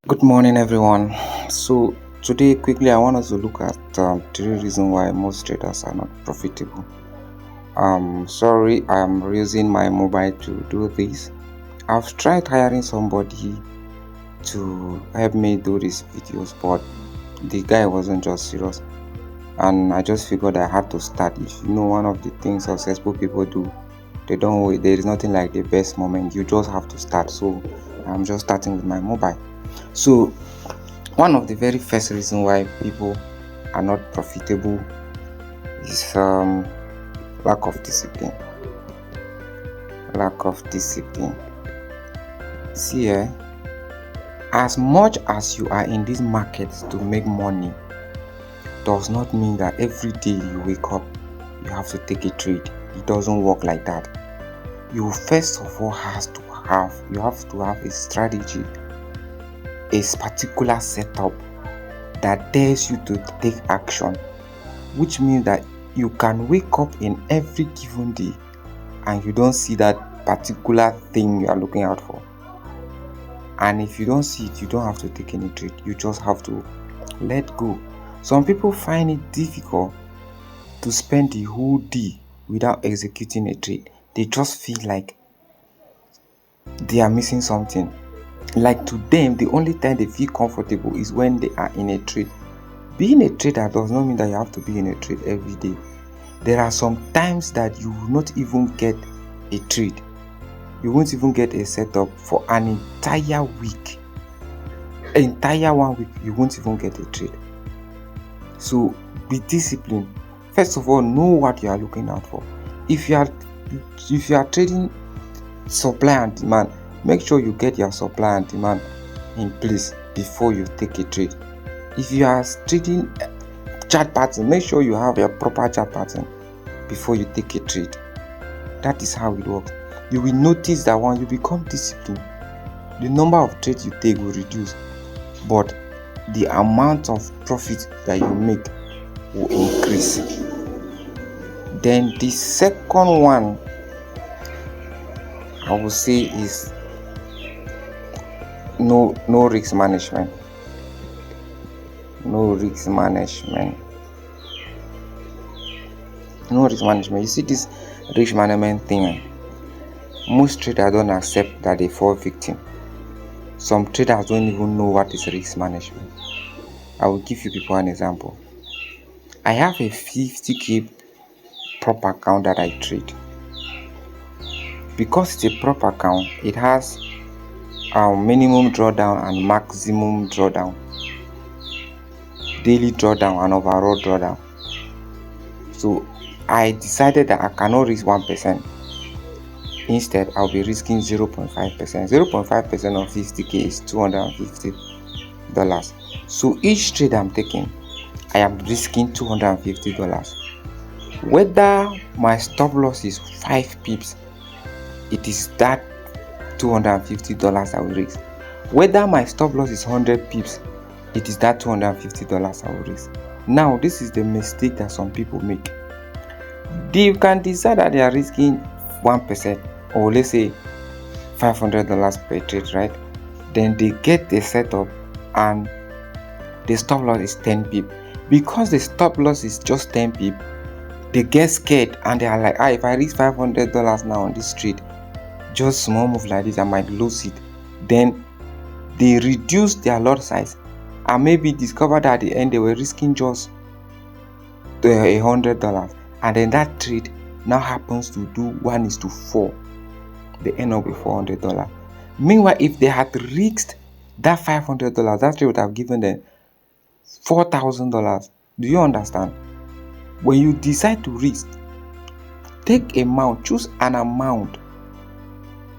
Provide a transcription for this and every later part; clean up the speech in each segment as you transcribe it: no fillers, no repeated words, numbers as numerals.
Good morning, everyone. So today, quickly, I want us to look at three reasons why most traders are not profitable. Sorry, I'm using my mobile to do this. I've tried hiring somebody to help me do these videos, but the guy wasn't just serious, and I just figured I had to start. If you know, one of the things successful people do, they don't wait. There is nothing like the best moment. You just have to start. So I'm just starting with my mobile. So one of the very first reasons why people are not profitable is lack of discipline. Lack of discipline. See, as much as you are in this market to make money, does not mean that every day you wake up you have to take a trade. It doesn't work like that. You first of all have to have a strategy, a particular setup that dares you to take action, which means that you can wake up in every given day and you don't see that particular thing you are looking out for. And if you don't see it, you don't have to take any trade. You just have to let go. Some people find it difficult to spend the whole day without executing a trade. They just feel like they are missing something. Like to them, the only time they feel comfortable is when they are in a trade. Being a trader does not mean that you have to be in a trade every day. There are some times that you will not even get a trade. You won't even get a setup for an entire week. Entire 1 week, you won't even get a trade. So be disciplined. First of all, know what you are looking out for. If you are trading supply and demand, make sure you get your supply and demand in place before you take a trade. If you are trading chart pattern, make sure you have a proper chart pattern before you take a trade. That is how it works. You will notice that when you become disciplined, the number of trades you take will reduce, but the amount of profit that you make will increase. Then the second one I would say is no risk management. No risk management. No risk management. You see this risk management thing, most traders don't accept that they fall victim. Some traders don't even know what is risk management. I will give you people an example. I have a 50k prop account that I trade. Because it's a prop account, it has minimum drawdown and maximum drawdown, daily drawdown and overall drawdown. So I decided that I cannot risk 1%. Instead, I'll be risking 0.5%. 0.5% of 50k is $250. So each trade I'm taking, I am risking $250. Whether my stop loss is 5 pips, it is that $250 I will risk. Whether my stop loss is 100 pips, it is that $250 I will risk. Now, this is the mistake that some people make. You can decide that they are risking 1%, or let's say $500 per trade, right? Then they get the setup and the stop loss is 10 pip. Because the stop loss is just 10 pip, they get scared and they are like, if I risk $500 now on this trade, just small move like this, I might lose it. Then they reduce their lot size and maybe discover that at the end they were risking just $100, and then that trade now happens to do 1:4. They end up with $400. Meanwhile, if they had risked that $500, that trade would have given them $4,000. Do you understand? When you decide to risk, take amount, choose an amount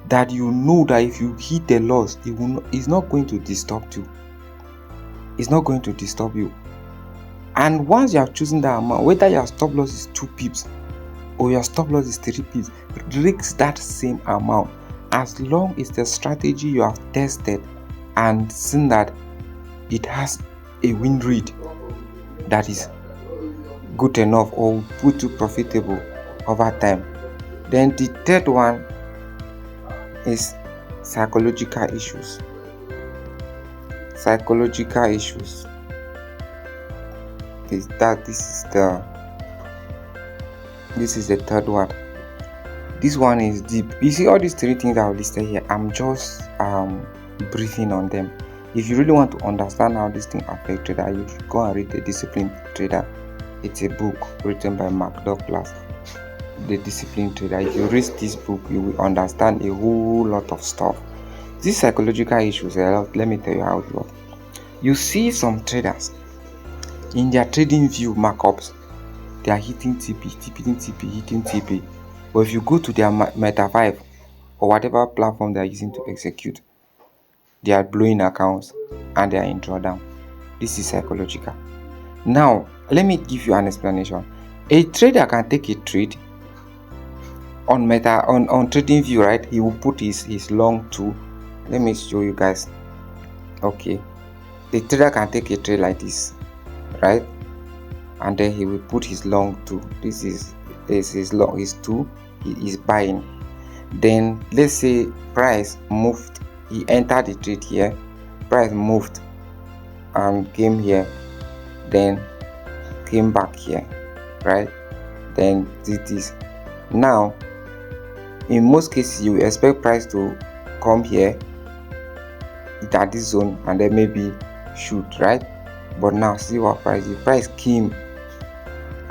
that you know that if you hit the loss, it's not going to disturb you. It's not going to disturb you. And once you have chosen that amount, whether your stop loss is 2 pips or your stop loss is 3 pips, risk that same amount. As long as the strategy you have tested and seen that it has a win rate that is good enough or put you profitable over time. Then the third one is psychological issues. Psychological issues. This is the third one. This one is deep. You see all these three things I've listed here, I'm just briefing on them. If you really want to understand how this thing affects trader, you should go and read The Disciplined Trader. It's a book written by Mark Douglas, The Disciplined Trader. If you read this book, you will understand a whole lot of stuff. These psychological issues, let me tell you how it works. You see some traders in their trading view markups, they are hitting TP, hitting TP. But if you go to their Meta 5 or whatever platform they are using to execute, they are blowing accounts and they are in drawdown. This is psychological. Now, let me give you an explanation. A trader can take a trade on trading view, right? He will put his long to. Let me show you guys. Okay, the trader can take a trade like this, right? And then he will put his long to. This is his long, his 2. He is buying. Then let's say price moved. He entered the trade here. Price moved and came here. Then came back here, right? Then did this. Now, in most cases, you expect price to come here at this zone and then maybe shoot, right? But now see what price. The price came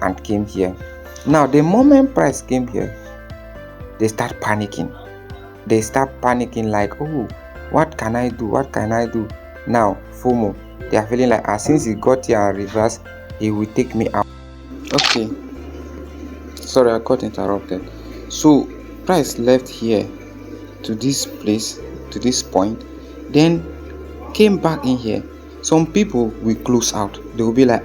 and came here. Now, the moment price came here, they start panicking. They start panicking like, oh, what can I do? What can I do? Now, FOMO. They are feeling like, since he got here and reverse, he will take me out. Okay. Sorry, I got interrupted. So, price left here to this place, to this point, then came back in here. Some people will close out. They will be like,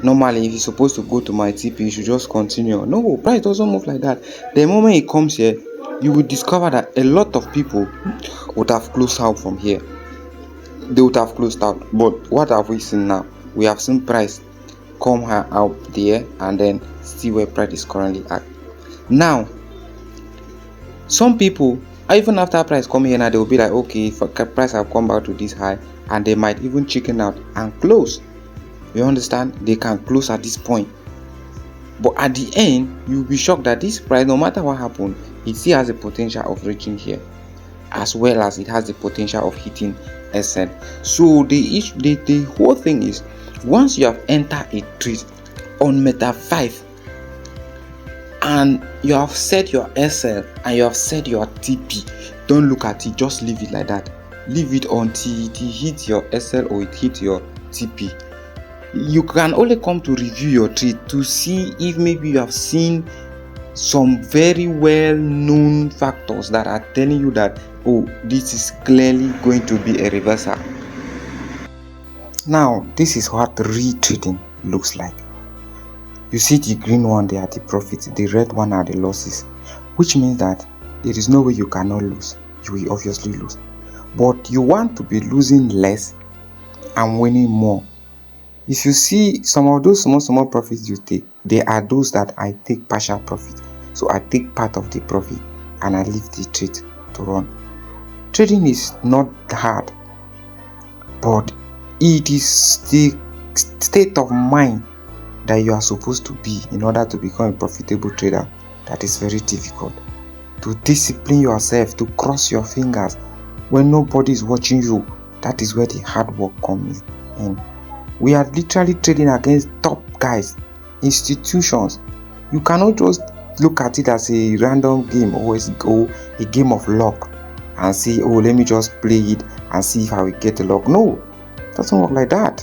normally if you're supposed to go to my TP, you should just continue. No, price doesn't move like that. The moment it comes here, you will discover that a lot of people would have closed out from here. They would have closed out. But what have we seen now? We have seen price come out there and then see where price is currently at. Now, some people, even after price come here now, they will be like, okay, if price have come back to this high, and they might even chicken out and close. You understand? They can close at this point. But at the end, you'll be shocked that this price, no matter what happened, it still has the potential of reaching here, as well as it has the potential of hitting SL. So the whole thing is, once you have entered a trade on Meta 5 and you have set your SL and you have set your TP, don't look at it, just leave it like that. Leave it until it hits your SL or it hits your TP. You can only come to review your trade to see if maybe you have seen some very well known factors that are telling you that, oh, this is clearly going to be a reversal. Now, this is what retrading looks like. You see the green one, they are the profits, the red one are the losses, which means that there is no way you cannot lose. You will obviously lose, but you want to be losing less and winning more. If you see some of those small profits you take, they are those that I take partial profit. So I take part of the profit and I leave the trade to run. Trading is not hard, but it is the state of mind that you are supposed to be in order to become a profitable trader that is very difficult. To discipline yourself, to cross your fingers when nobody is watching you, that is where the hard work comes in. We are literally trading against top guys, institutions. You cannot just look at it as a random game or a game of luck and say, oh, let me just play it and see if I will get the luck. No, it doesn't work like that.